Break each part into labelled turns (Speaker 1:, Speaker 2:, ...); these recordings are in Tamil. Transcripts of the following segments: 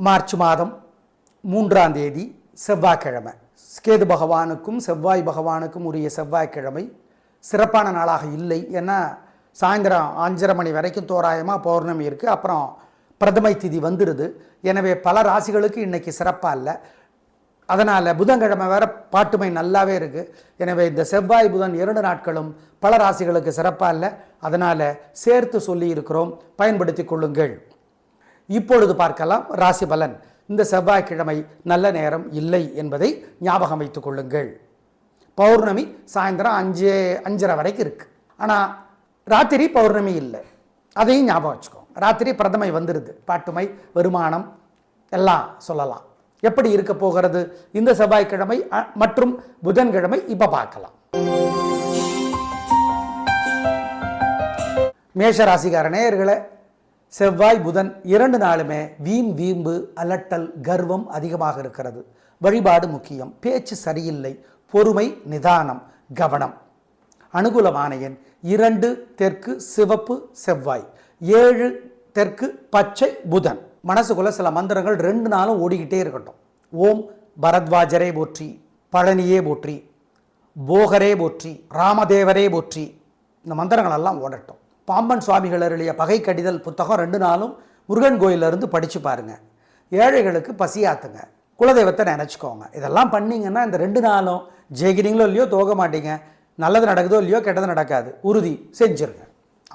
Speaker 1: மார்ச் மாதம் 3ஆம் தேதி செவ்வாய்க்கிழமை. கேது பகவானுக்கும் செவ்வாய் பகவானுக்கும் உரிய செவ்வாய்க்கிழமை சிறப்பான நாளாக இல்லை. ஏன்னா சாயந்தரம் 5:30 மணி வரைக்கும் தோராயமாக பௌர்ணமி இருக்குது. அப்புறம் பிரதமை திதி வந்துடுது. எனவே பல ராசிகளுக்கு இன்றைக்கி சிறப்பாக இல்லை. அதனால் புதன்கிழமை வேறு பாட்டுமை நல்லாவே இருக்குது. எனவே இந்த செவ்வாய் புதன் 2 நாட்களும் பல ராசிகளுக்கு சிறப்பாக இல்லை. அதனால் சேர்த்து சொல்லி இருக்கிறோம், பயன்படுத்தி கொள்ளுங்கள். இப்பொழுது பார்க்கலாம் ராசி பலன். இந்த செவ்வாய்க்கிழமை நல்ல நேரம் இல்லை என்பதை ஞாபகம் வைத்துக் கொள்ளுங்கள். பௌர்ணமி சாயந்தரம் 5:30 வரைக்கும் இருக்குது. ஆனால் ராத்திரி பௌர்ணமி இல்லை, அதையும் ஞாபகம் வச்சுக்கோங்க. ராத்திரி பிரதமை வந்துடுது. பாட்டுமை, வருமானம் எல்லாம் சொல்லலாம். எப்படி இருக்க போகிறது இந்த செவ்வாய்க்கிழமை மற்றும் புதன்கிழமை இப்போ பார்க்கலாம். மேஷராசிக்கார நேயர்களே, செவ்வாய் புதன் 2 நாளுமே வீண் வீம்பு, அலட்டல், கர்வம் அதிகமாக இருக்கிறது. வழிபாடு முக்கியம். பேச்சு சரியில்லை. பொறுமை, நிதானம், கவனம். அனுகூலமான எண் 2 தெற்கு சிவப்பு செவ்வாய், 7 தெற்கு பச்சை புதன். மனசுக்குள்ள சில மந்திரங்கள் 2 நாளும் ஓடிக்கிட்டே இருக்கட்டும். ஓம் பரத்வாஜரே போற்றி, பழனியே போற்றி, போகரே போற்றி, ராமதேவரே போற்றி. இந்த மந்திரங்கள் எல்லாம் ஓடட்டும். பாம்பன் சுவாமிகள் அருளிய பகை கடிதல் புத்தகம் 2 நாளும் முருகன் கோயிலிருந்து படித்து பாருங்கள். ஏழைகளுக்கு பசியாத்துங்க. குலதெய்வத்தை நினச்சிக்கோங்க. இதெல்லாம் பண்ணிங்கன்னா இந்த 2 நாளும் ஜெயிக்கிறீங்களோ இல்லையோ தோக மாட்டீங்க. நல்லது நடக்குதோ இல்லையோ கெட்டது நடக்காது. உறுதி செஞ்சிருங்க.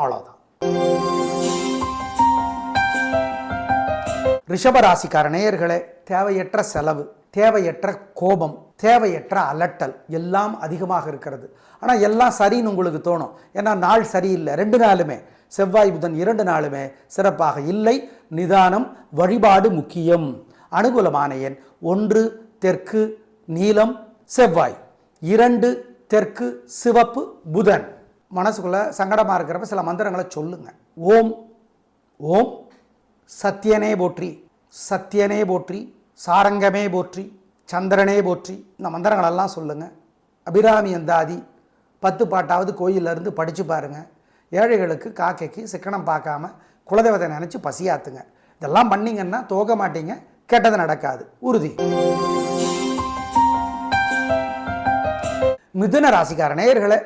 Speaker 1: அவ்வளோதான். ரிஷபராசிக்கார நேயர்களே, தேவையற்ற செலவு, தேவையற்ற கோபம், தேவையற்ற அலட்டல் எல்லாம் அதிகமாக இருக்கிறது. ஆனால் எல்லாம் சரின்னு உங்களுக்கு தோணும். ஏன்னா நாள் சரியில்லை. 2 நாளுமே செவ்வாய் புதன் 2 நாளுமே சிறப்பாக இல்லை. நிதானம், வழிபாடு முக்கியம். அனுகூலமான எண் 1 தெற்கு நீலம் செவ்வாய், 2 தெற்கு சிவப்பு புதன். மனசுக்குள்ளே சங்கடமாக இருக்கிறப்ப சில மந்திரங்களை சொல்லுங்கள். ஓம் ஓம் சத்யனே போற்றி, சத்யனே போற்றி, சாரங்கமே போற்றி, சந்திரனே போற்றி. இந்த மந்திரங்களெல்லாம் சொல்லுங்கள். அபிராமி அந்தாதி 10 பாட்டாவது கோயிலிருந்து படித்து பாருங்கள். ஏழைகளுக்கு காக்கைக்கு சிக்கனம் பார்க்காம குலதெய்வத்தை நினச்சி பசியாத்துங்க. இதெல்லாம் பண்ணிங்கன்னா தோக மாட்டீங்க, கெட்டது நடக்காது. உறுதி. மிதுன ராசிக்கார நேயர்களே,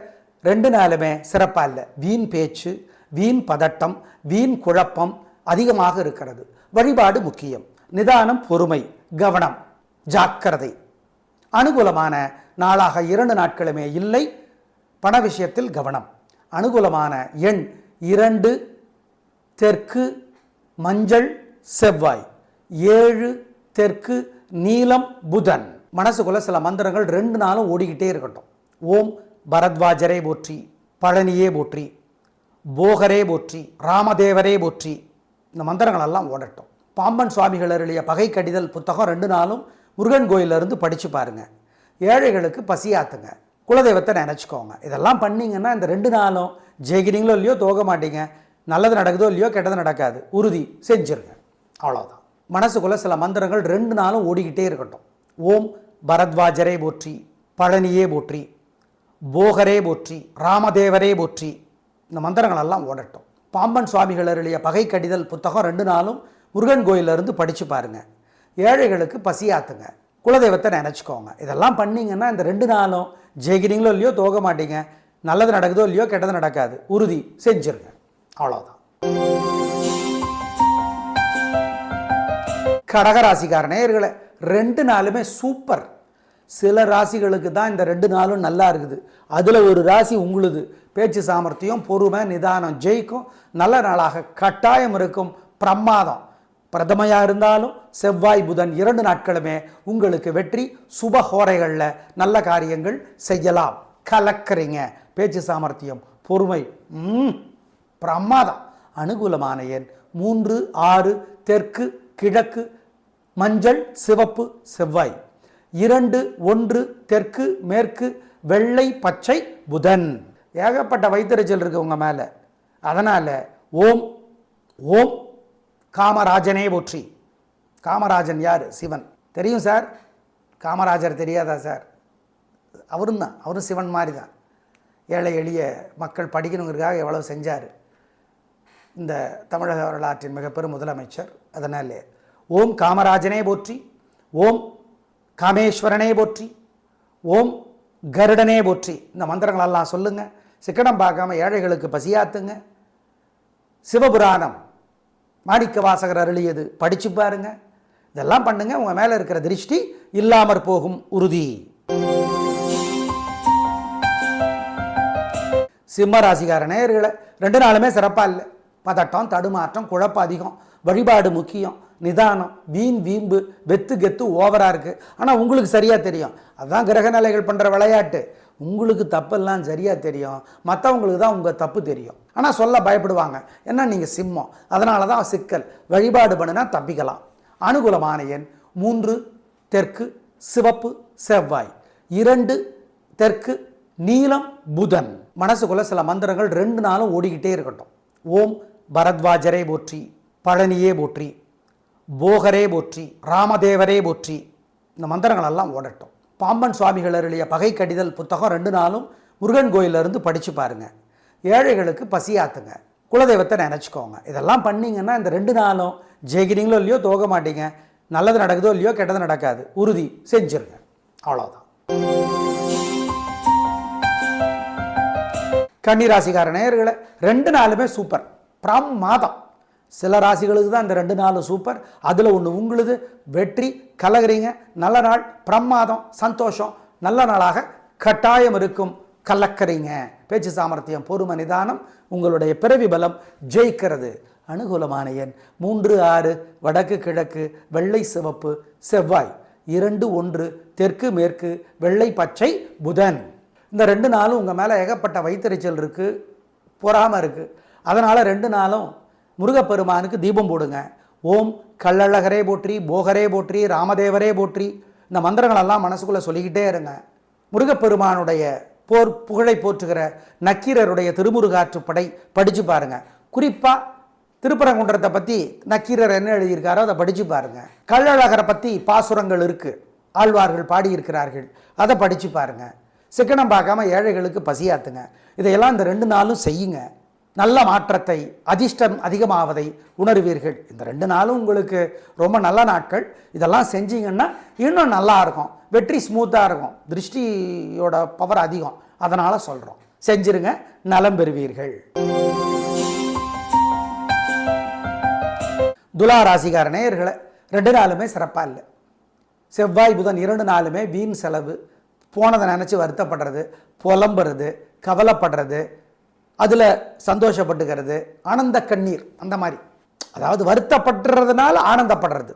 Speaker 1: 2 நாளுமே சிறப்பாக இல்லை. வீண் பேச்சு, வீண் பதட்டம், வீண் குழப்பம் அதிகமாக இருக்கிறது. வழிபாடு முக்கியம். நிதானம், பொறுமை, கவனம், ஜாக்கிரதை. அனுகூலமான நாளாக 2 நாட்களுமே இல்லை. பண விஷயத்தில் கவனம். அனுகூலமான எண் 2 தெற்கு மஞ்சள் செவ்வாய், 7 தெற்கு நீலம் புதன். மனசுக்குள்ள சில மந்திரங்கள் 2 நாளும் ஓடிக்கிட்டே இருக்கட்டும். ஓம் பரத்வாஜரே போற்றி, பழனியே போற்றி, போகரே போற்றி, ராமதேவரே போற்றி. இந்த மந்திரங்களெல்லாம் ஓடட்டும். பாம்பன் சுவாமிகள் அருளிய பகை கடிதல் புத்தகம் 2 நாளும் முருகன் கோயிலிருந்து படித்து பாருங்கள். ஏழைகளுக்கு பசியாத்துங்க. குலதெய்வத்தை நினச்சிக்கோங்க. இதெல்லாம் பண்ணிங்கன்னா இந்த 2 நாளும் ஜெயிக்கிறீங்களோ இல்லையோ தோக மாட்டீங்க. நல்லது நடக்குதோ இல்லையோ கெட்டது நடக்காது. உறுதி செஞ்சிருங்க. அவ்வளோதான். மனசுக்குள்ளே சில மந்திரங்கள் 2 நாளும் ஓடிக்கிட்டே இருக்கட்டும். ஓம் பரத்வாஜரே போற்றி, பழனியே போற்றி, போகரே போற்றி, ராமதேவரே போற்றி. இந்த மந்திரங்களெல்லாம் ஓடட்டும். பாம்பன் சுவாமிகள் அருளிய பகை கடிதல் புத்தகம் 2 நாளும் முருகன் கோயிலிருந்து படித்து பாருங்கள். ஏழைகளுக்கு பசியாத்துங்க. குலதெய்வத்தை நினச்சிக்கோங்க. இதெல்லாம் பண்ணிங்கன்னா இந்த 2 நாளும் ஜெயிக்கிறீங்களோ இல்லையோ தோக மாட்டீங்க. நல்லது நடக்குதோ இல்லையோ கெட்டது நடக்காது. உறுதி செஞ்சிருங்க. அவ்வளோதான். கடகராசிக்கார நேயர்களே, 2 நாளுமே சூப்பர். சில ராசிகளுக்கு தான் இந்த 2 நாளும் நல்லா இருக்குது. அதில் ஒரு ராசி உங்களுது. பேச்சு சாமர்த்தியம், பொறுமை, நிதானம் ஜெயிக்கும். நல்ல நாளாக கட்டாயம் இருக்கும். பிரமாதம். பிரதமையாக இருந்தாலும் செவ்வாய் புதன் 2 நாட்களுமே உங்களுக்கு வெற்றி. சுபஹோரைகளில் நல்ல காரியங்கள் செய்யலாம். கலக்கிறீங்க. பேச்சு சாமர்த்தியம், பொறுமை பிரமாதம். அனுகூலமான எண் 3 6 தெற்கு கிழக்கு மஞ்சள் சிவப்பு செவ்வாய், 2 1 தெற்கு மேற்கு வெள்ளை பச்சை புதன். ஏகப்பட்ட வைத்தறிச்சல் இருக்கு உங்கள் மேலே. அதனால் ஓம் ஓம் காமராஜனே போற்றி. காமராஜன் யார்? சிவன். தெரியும் சார். காமராஜர் தெரியாதா சார்? அவரும் தான். அவரும் சிவன் மாதிரி தான். ஏழை எளிய மக்கள் படிக்கணுங்கிறதுக்காக எவ்வளோ செஞ்சார். இந்த தமிழக வரலாற்றின் மிகப்பெரும் முதலமைச்சர். அதனால் ஓம் காமராஜனே போற்றி, ஓம் காமேஸ்வரனே போற்றி, ஓம் கருடனே போற்றி. இந்த மந்திரங்களெல்லாம் சொல்லுங்கள். சிக்கனம் பார்க்காம ஏழைகளுக்கு பசியாத்துங்க. சிவபுராணம் மாணிக்க வாசகர் அருளியது படிச்சு பாருங்க. இதெல்லாம் பண்ணுங்க. உங்க மேல இருக்கிற திருஷ்டி இல்லாமற் போகும் உறுதி. சிம்ம ராசிக்கார நேயர்களே, 2 நாளுமே சிறப்பா இல்லை. பதட்டம், தடுமாற்றம், குழப்பம் அதிகம். வழிபாடு முக்கியம். நிதானம், வீண் வீம்பு, வெத்து கெத்து ஓவரா இருக்கு. ஆனால் உங்களுக்கு சரியா தெரியும். அதுதான் கிரக நிலைகள் பண்ற விளையாட்டு. உங்களுக்கு தப்பெல்லாம் சரியா தெரியும், மற்றவங்களுக்கு தான் உங்கள் தப்பு தெரியும். ஆனால் சொல்ல பயப்படுவாங்க. ஏன்னா நீங்கள் சிம்மம், அதனால தான் சிக்கல். வழிபாடு பண்ணினா தப்பிக்கலாம். அனுகூலமான எண் 3 தெற்கு சிவப்பு செவ்வாய், 2 தெற்கு நீலம் புதன். மனசுக்குள்ள சில மந்திரங்கள் 2 நாளும் ஓடிக்கிட்டே இருக்கட்டும். ஓம் பரத்வாஜரே போற்றி, பழனியே போற்றி, போகரே போற்றி, ராமதேவரே போற்றி. இந்த மந்திரங்கள் எல்லாம் ஓடட்டும். பாம்பன் சுவாமிகள் அருளிய பகை கடிதல் புத்தகம் 2 நாளும் முருகன் கோயிலிருந்து படித்து பாருங்க. ஏழைகளுக்கு பசியாத்துங்க. குலதெய்வத்தை நினச்சிக்கோங்க. இதெல்லாம் பண்ணிங்கன்னா இந்த 2 நாளும் ஜெயிக்கிறீங்களோ இல்லையோ தோக மாட்டீங்க. நல்லது நடக்குதோ இல்லையோ கெட்டது நடக்காது. உறுதி செஞ்சிருங்க. அவ்வளோதான். கன்னிராசிக்கார நேயர்களை 2 நாளுமே சூப்பர் பிரமாதம். சில ராசிகளுக்கு தான் இந்த 2 நாளும் சூப்பர். அதில் ஒன்று உங்களுது. வெற்றி கலகிறீங்க. நல்ல நாள், பிரமாதம், சந்தோஷம். நல்ல நாளாக கட்டாயம் இருக்கும். கலக்கிறீங்க. பேச்சு சாமர்த்தியம், பொறுமை, நிதானம், உங்களுடைய பிறவி பலம் ஜெயிக்கிறது. அனுகூலமான எண் 3 6 வடக்கு கிழக்கு வெள்ளை சிவப்பு செவ்வாய், 2 1 தெற்கு மேற்கு வெள்ளை பச்சை புதன். இந்த 2 நாளும் உங்கள் மேலே ஏகப்பட்ட வைத்தறிச்சல் இருக்குது, பொறாமல் இருக்குது. அதனால் 2 நாளும் முருகப்பெருமானுக்கு தீபம் போடுங்க. ஓம் கள்ளழகரே போற்றி, போகரே போற்றி, ராமதேவரே போற்றி. இந்த மந்திரங்களெல்லாம் மனசுக்குள்ளே சொல்லிக்கிட்டே இருங்க. முருகப்பெருமானுடைய புகழை போற்றுகிற நக்கீரருடைய திருமுருகாற்றுப்படை படித்து பாருங்க. குறிப்பாக திருப்பரங்குன்றத்தை பற்றி நக்கீரர் என்ன எழுதியிருக்காரோ அதை படித்து பாருங்க. கள்ளழகரை பற்றி பாசுரங்கள் இருக்குது, ஆழ்வார்கள் பாடியிருக்கிறார்கள், அதை படித்து பாருங்க. சிக்கனம் பார்க்காம ஏழைகளுக்கு பசியாத்துங்க. இதையெல்லாம் இந்த 2 நாளும் செய்யுங்க. நல்ல மாற்றத்தை, அதிர்ஷ்டம் அதிகமாவதை உணர்வீர்கள். இந்த 2 நாளும் உங்களுக்கு ரொம்ப நல்ல நாட்கள். இதெல்லாம் செஞ்சீங்கன்னா இன்னும் நல்லா இருக்கும். வெற்றி ஸ்மூத்தாக இருக்கும். திருஷ்டியோட பவர் அதிகம். அதனால் சொல்கிறோம், செஞ்சிருங்க, நலம் பெறுவீர்கள். துலா ராசிக்கார நேயர்களை 2 நாளுமே சிறப்பாக இல்லை. செவ்வாய் புதன் 2 நாளுமே வீண் செலவு, போனதை நினச்சி வருத்தப்படுறது, புலம்புறது, கவலைப்படுறது, அதில் சந்தோஷப்பட்டுக்கிறது, ஆனந்த கண்ணீர், அந்த மாதிரி. அதாவது வருத்தப்படுறதுனால ஆனந்தப்படுறது.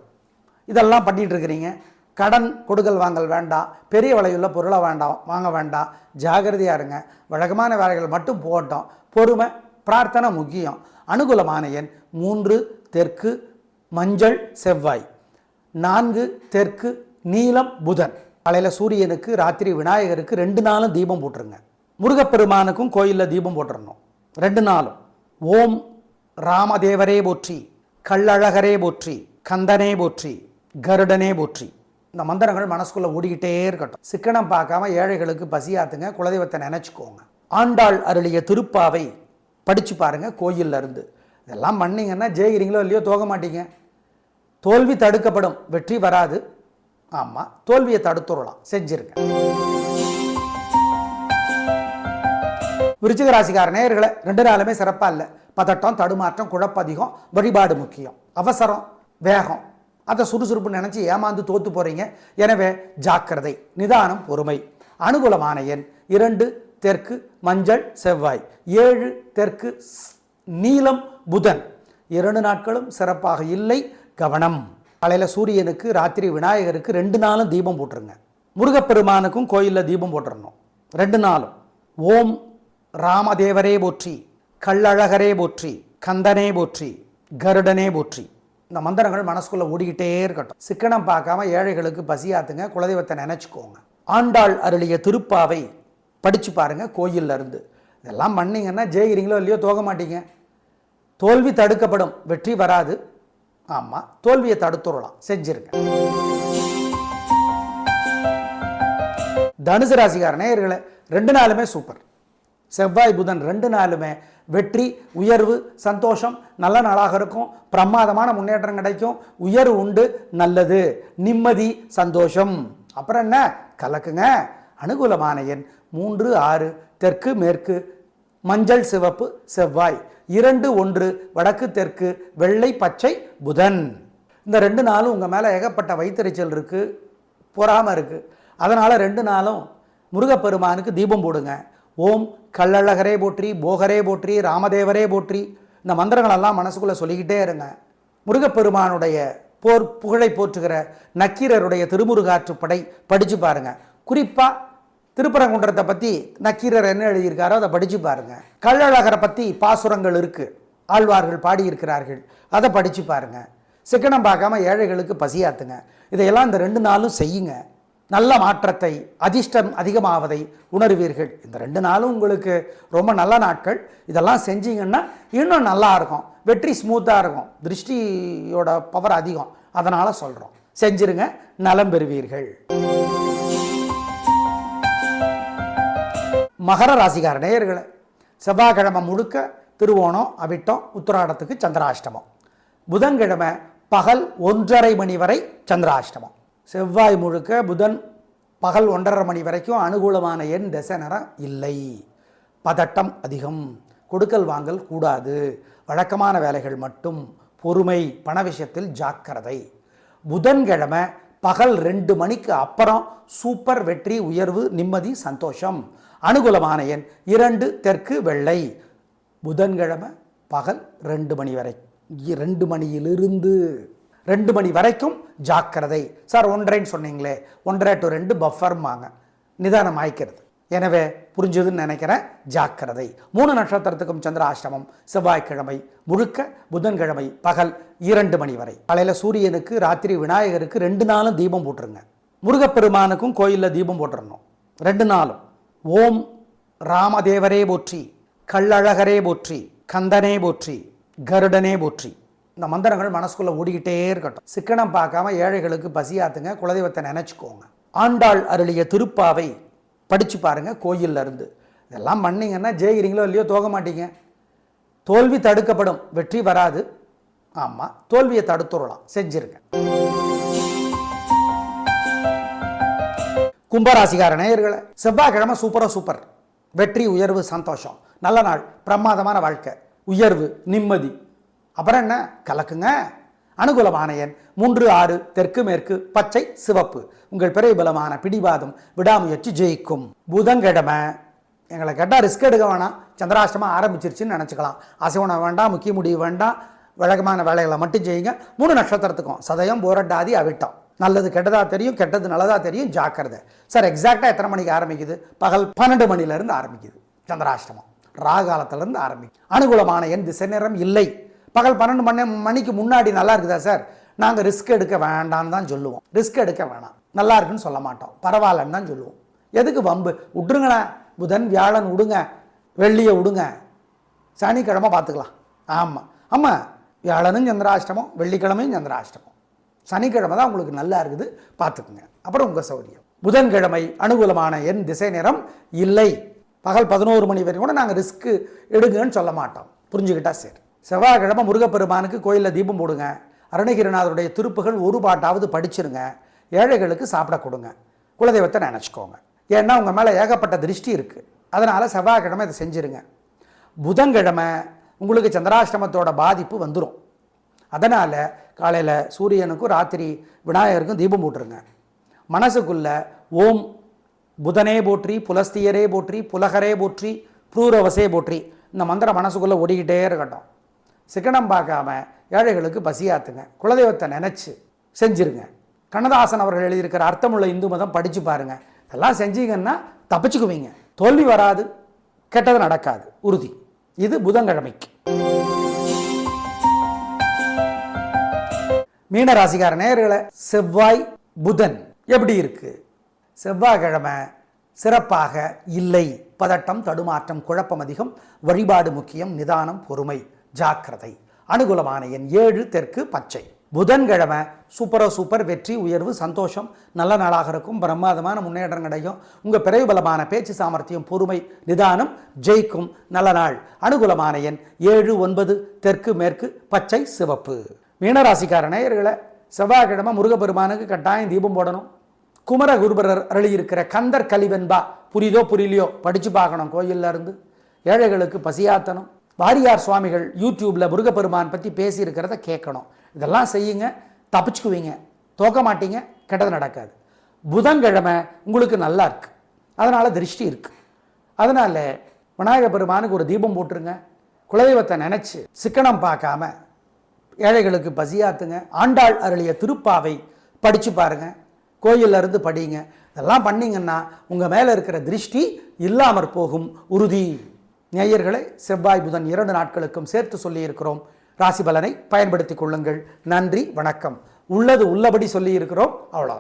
Speaker 1: இதெல்லாம் பண்ணிகிட்டு இருக்கிறீங்க. கடன் கொடுக்கல் வாங்கல் வேண்டாம். பெரிய விலையுள்ள பொருளை வாங்க வேண்டாம். ஜாகிரதையாக இருங்க. வழக்கமான வேலைகள் மட்டும் போட்டோம். பொறுமை, பிரார்த்தனை முக்கியம். அனுகூலமான எண் 3 தெற்கு மஞ்சள் செவ்வாய், 4 தெற்கு நீலம் புதன். காலையில் சூரியனுக்கு, ராத்திரி விநாயகருக்கு 2 நாளும் தீபம் போட்டுருங்க. முருகப்பெருமானுக்கும் கோயிலில் தீபம் போட்டுடணும் 2 நாளும். ஓம் ராமதேவரே போற்றி, கள்ளழகரே போற்றி, கந்தனே போற்றி, கருடனே போற்றி. இந்த மந்திரங்கள் மனசுக்குள்ளே ஓடிக்கிட்டே இருக்கட்டும். சிக்கனம் பார்க்காம ஏழைகளுக்கு பசியாத்துங்க. குலதெய்வத்தை நினச்சிக்கோங்க. ஆண்டாள் அருளிய திருப்பாவை படித்து பாருங்கள் கோயிலில் இருந்து. இதெல்லாம் பண்ணிங்கன்னா ஜெயிக்கிறீங்களோ இல்லையோ தோக மாட்டீங்க. தோல்வி தடுக்கப்படும், வெற்றி வராது. ஆமாம், தோல்வியை தடுத்துடலாம். செஞ்சிருங்க. விருச்சிக ராசிக்கார நேயர்களை 2 நாளுமே சிறப்பாக இல்லை. பதட்டம், தடுமாற்றம், குழப்பம் அதிகம். வழிபாடு முக்கியம். அவசரம், வேகம், அதை சுறுசுறுப்பு நினச்சி ஏமாந்து தோற்று போகிறீங்க. எனவே ஜாக்கிரதை, நிதானம், பொறுமை. அனுகூலமான எண் 2 தெற்கு மஞ்சள் செவ்வாய், 7 தெற்கு நீலம் புதன். 2 நாட்களும் சிறப்பாக இல்லை. கவனம். காலையில் சூரியனுக்கு, ராத்திரி விநாயகருக்கு 2 நாளும் தீபம் போட்டுருங்க. முருகப்பெருமானுக்கும் கோயிலில் தீபம் போட்டுடணும் 2 நாளும். ஓம் ராமதேவரே போற்றி, கள்ளழகரே போற்றி, கந்தனே போற்றி, கருடனே போற்றி. இந்த மந்திரங்கள் மனசுக்குள்ளே ஓடிக்கிட்டே இருக்கட்டும். சிக்கனம் பார்க்காம ஏழைகளுக்கு பசியாத்துங்க. குலதெய்வத்தை நினச்சிக்கோங்க. ஆண்டாள் அருளிய திருப்பாவை படித்து பாருங்கள் கோயிலில் இருந்து. இதெல்லாம் பண்ணிங்கன்னா ஜெயிக்கிறீங்களோ இல்லையோ தோக மாட்டீங்க. தோல்வி தடுக்கப்படும், வெற்றி வராது. ஆமாம், தோல்வியை தடுத்துடலாம். செஞ்சிருங்க. தனுசு ராசிக்கார நேயர்களை 2 நாளுமே சூப்பர். செவ்வாய் புதன் 2 நாளுமே வெற்றி, உயர்வு, சந்தோஷம், நல்ல நாளாக இருக்கும். பிரமாதமான முன்னேற்றம் கிடைக்கும். உயர்வு உண்டு, நல்லது, நிம்மதி, சந்தோஷம். அப்புறம் என்ன, கலக்குங்க. அனுகூலமான எண் 3, 6, தெற்கு மேற்கு, மஞ்சள் சிவப்பு செவ்வாய், 2, 1, வடக்கு தெற்கு, வெள்ளை பச்சை புதன். இந்த 2 நாளும் உங்கள் மேலே ஏகப்பட்ட வயிற்றுச்சல் இருக்குது, பொறாமல் இருக்குது. அதனால் 2 நாளும் முருகப்பெருமானுக்கு தீபம் போடுங்க. ஓம் கள்ளழகரே போற்றி, போகரே போற்றி, ராமதேவரே போற்றி, இந்த மந்திரங்களெல்லாம் மனசுக்குள்ளே சொல்லிக்கிட்டே இருங்க. முருகப்பெருமானுடைய புகழை போற்றுகிற நக்கீரருடைய திருமுருகாற்றுப்படை படித்து பாருங்கள். குறிப்பாக திருப்பரங்குன்றத்தை பற்றி நக்கீரர் என்ன எழுதியிருக்காரோ அதை படித்து பாருங்கள். கள்ளழகரை பற்றி பாசுரங்கள் இருக்குது, ஆழ்வார்கள் பாடியிருக்கிறார்கள், அதை படித்து பாருங்கள். சிக்கனம் பார்க்காம ஏழைகளுக்கு பசியாத்துங்க. இதையெல்லாம் இந்த 2 நாளும் செய்யுங்க. நல்ல மாற்றத்தை, அதிர்ஷ்டம் அதிகமாவதை உணர்வீர்கள். இந்த 2 நாளும் உங்களுக்கு ரொம்ப நல்ல நாட்கள். இதெல்லாம் செஞ்சீங்கன்னா இன்னும் நல்லா இருக்கும். வெற்றி ஸ்மூத்தாக இருக்கும். திருஷ்டியோட பவர் அதிகம். அதனால் சொல்கிறோம், செஞ்சிருங்க, நலம் பெறுவீர்கள். மகர ராசிக்கார நேயர்களே, செவ்வாய்க்கிழமை முழுக்க திருவோணம், அவிட்டம், உத்திராடத்துக்கு சந்திராஷ்டமம். புதன்கிழமை பகல் 1:30 மணி வரை சந்திராஷ்டமம். செவ்வாய் முழுக்க, புதன் பகல் 1:30 மணி வரைக்கும் அனுகூலமான எண், திசை, நேரம் இல்லை. பதட்டம் அதிகம், கொடுக்கல் வாங்கல் கூடாது, வழக்கமான வேலைகள் மட்டும், பொறுமை, பண விஷயத்தில் ஜாக்கிரதை. புதன்கிழமை பகல் 2 மணிக்கு அப்புறம் சூப்பர் வெற்றி, உயர்வு, நிம்மதி, சந்தோஷம். அனுகூலமான எண் 2, தெற்கு வெள்ளை. புதன்கிழமை பகல் 2 மணி வரை, 2 மணியிலிருந்து 2 மணி வரைக்கும் ஜாக்கிரதை. சார் 1:30 சொன்னீங்களே, 1:30 to 2 பஃபர்மாங்க, நிதானம் ஆய்க்கிறது. எனவே புரிஞ்சதுன்னு நினைக்கிறேன். ஜாக்கிரதை. 3 நட்சத்திரத்துக்கும் சந்திராஷ்டமம். செவ்வாய்க்கிழமை முழுக்க, புதன்கிழமை பகல் 2 மணி வரை. காலையில் சூரியனுக்கு, ராத்திரி விநாயகருக்கு 2 நாளும் தீபம் போட்டுருங்க. முருகப்பெருமானுக்கும் கோயிலில் தீபம் போட்டுடணும் 2 நாளும். ஓம் ராமதேவரே போற்றி, கள்ளழகரே போற்றி, கந்தனே போற்றி, கருடனே போற்றி. இந்த மந்திரங்கள் மனசுக்குள்ளே ஓடிக்கிட்டே இருக்கட்டும். சிக்கனம் பார்க்காம ஏழைகளுக்கு பசியாத்துங்க. குலதெய்வத்தை நினச்சிக்கோங்க. ஆண்டாள் அருளிய திருப்பாவை படித்து பாருங்கள் கோயிலில் இருந்து. இதெல்லாம் பண்ணிங்கன்னா ஜெயிக்கிறீங்களோ இல்லையோ தோக மாட்டீங்க. தோல்வி தடுக்கப்படும், வெற்றி வராது. ஆமாம், தோல்வியை தடுத்துடலாம், செஞ்சிருங்க. கும்பராசிக்கார நேயர்களே, செவ்வாய்க்கிழமை சூப்பர். வெற்றி, உயர்வு, சந்தோஷம், நல்ல நாள், பிரமாதமான வாழ்க்கை, உயர்வு, நிம்மதி. அப்புறம் என்ன, கலக்குங்க. அனுகூலமான எண் 3, 6, தெற்கு மேற்கு, பச்சை சிவப்பு. உங்கள் பிரபலமான பிடிவாதம், விடாமுயற்சி ஜெயிக்கும். புதன்கிழமை எங்களை கேட்டால் ரிஸ்க் எடுக்க வேணாம், சந்திராஷ்டமம் ஆரம்பிச்சிருச்சுன்னு நினச்சிக்கலாம். அசைவனம் வேண்டாம், முக்கிய முடிவு வேண்டாம், வழக்கமான வேலைகளை மட்டும் செய்யுங்க. 3 நட்சத்திரத்துக்கும் சதயம், போரட்டாதி, அவிட்டம். நல்லது கெட்டதாக தெரியும், கெட்டது நல்லதாக தெரியும், ஜாக்கிரதை. சார் எக்ஸாக்டாக எத்தனை மணிக்கு ஆரம்பிக்குது? பகல் 12 மணிலேருந்து ஆரம்பிக்குது சந்திராஷ்டமம். ராகாலத்திலேருந்து ஆரம்பிக்கும். அனுகூலமான எண், திசை, நேரம் இல்லை. பகல் 12 மணிக்கு முன்னாடி நல்லா இருக்குதா சார்? நாங்கள் ரிஸ்க் எடுக்க வேண்டான்னு தான் சொல்லுவோம். ரிஸ்க் எடுக்க வேணாம், நல்லா இருக்குன்னு சொல்ல மாட்டோம், பரவாயில்லன்னு தான் சொல்லுவோம். எதுக்கு வம்பு? விட்டுருங்கண்ணா. புதன் வியாழன் விடுங்க, வெள்ளியை விடுங்க, சனிக்கிழமை பார்த்துக்கலாம். ஆமாம், வியாழனும் சந்திராஷ்டமம், வெள்ளிக்கிழமையும் சந்திராஷ்டமம், சனிக்கிழமை தான் உங்களுக்கு நல்லா இருக்குது, பார்த்துக்குங்க. அப்புறம் உங்கள் சௌரியம். புதன்கிழமை அனுகூலமான எண், திசை, நேரம் இல்லை. பகல் 11 மணி வரைக்கும் கூட நாங்கள் ரிஸ்க்கு எடுங்கன்னு சொல்ல மாட்டோம், புரிஞ்சுக்கிட்டா சரி. செவ்வாய்க்கிழமை முருகப்பெருமானுக்கு கோயிலில் தீபம் போடுங்க. அருணகிரிநாதருடைய திருப்புகள் ஒரு பாட்டாவது படிச்சிருங்க. ஏழைகளுக்கு சாப்பிட கொடுங்க. குலதெய்வத்தை நினச்சிக்கோங்க. ஏன்னா உங்கள் மேலே ஏகப்பட்ட திருஷ்டி இருக்குது. அதனால் செவ்வாய்க்கிழமை இதை செஞ்சுருங்க. புதன்கிழமை உங்களுக்கு சந்திராஷ்டமத்தோட பாதிப்பு வந்துடும். அதனால் காலையில் சூரியனுக்கும் ராத்திரி விநாயகருக்கும் தீபம் போட்டுருங்க. மனசுக்குள்ள ஓம் புதனே போற்றி, புலஸ்தியரே போற்றி, புலகரே போற்றி, புரூரவசே போற்றி, இந்த மந்திரம் மனசுக்குள்ளே ஓடிக்கிட்டே இருக்கட்டும். சிக்கனம் பார்க்காம ஏழைகளுக்கு பசியாத்துங்க. குலதெய்வத்தை நினச்சி செஞ்சுருங்க. கண்ணதாசன் அவர்கள் எழுதியிருக்கிற அர்த்தமுள்ள இந்து மதம் படித்து பாருங்கள். இதெல்லாம் செஞ்சீங்கன்னா தப்பிச்சுக்குவீங்க. தோல்வி வராது, கெட்டது நடக்காது, உறுதி. இது புதன்கிழமைக்கு. மீனராசிக்கார நேயர்களே, செவ்வாய் புதன் எப்படி இருக்கு? செவ்வாய்க்கிழமை சிறப்பாக இல்லை. பதட்டம், தடுமாற்றம், குழப்பம் அதிகம். வழிபாடு முக்கியம், நிதானம், பொறுமை, ஜாக்கிரதை. அனுகூலமான எண் 7, தெற்கு பச்சை. புதன்கிழமை சூப்பர் வெற்றி, உயர்வு, சந்தோஷம், நல்ல நாளாக இருக்கும். பிரமாதமான முன்னேற்றம் கிடைக்கும். உங்கள் பிறகு பலமான பேச்சு சாமர்த்தியம், பொறுமை, நிதானம் ஜெயிக்கும். நல்ல நாள். அனுகூலமான எண் 7, 9, தெற்கு, மேற்கு, பச்சை, சிவப்பு. மீனராசிக்கார நேயர்களை, செவ்வாய்க்கிழமை முருகப்பெருமானுக்கு கட்டாயம் தீபம் போடணும். குமர குருபரர் அருளியிருக்கிற கந்தர் கலிவெண்பா புரியுதோ புரியலையோ படித்து பார்க்கணும். கோயிலில் இருந்து ஏழைகளுக்கு பசியாத்தணும். வாரியார் சுவாமிகள் யூடியூப்பில் முருகப்பெருமான் பற்றி பேசியிருக்கிறத கேட்கணும். இதெல்லாம் செய்யுங்க, தப்பிச்சுக்குவீங்க, தோக்க மாட்டீங்க, கெட்டது நடக்காது. புதன்கிழமை உங்களுக்கு நல்லா இருக்கு, அதனால் திருஷ்டி இருக்கு. அதனால் விநாயகர் பெருமானுக்கு ஒரு தீபம் போட்டுருங்க. குலதெய்வத்தை நினச்சி சிக்கனம் பார்க்காம ஏழைகளுக்கு பசியாத்துங்க. ஆண்டாள் அருளிய திருப்பாவை படித்து பாருங்கள், கோயிலில் இருந்து படிங்க. இதெல்லாம் பண்ணிங்கன்னா உங்கள் மேலே இருக்கிற திருஷ்டி இல்லாமற் போகும் உறுதி. நேயர்களை, செவ்வாய் புதன் 2 நாட்களுக்கும் சேர்த்து சொல்லியிருக்கிறோம். ராசி பலனை பயன்படுத்திக் கொள்ளுங்கள். நன்றி, வணக்கம். உள்ளது உள்ளபடி சொல்லியிருக்கிறோம், அவ்வளோ.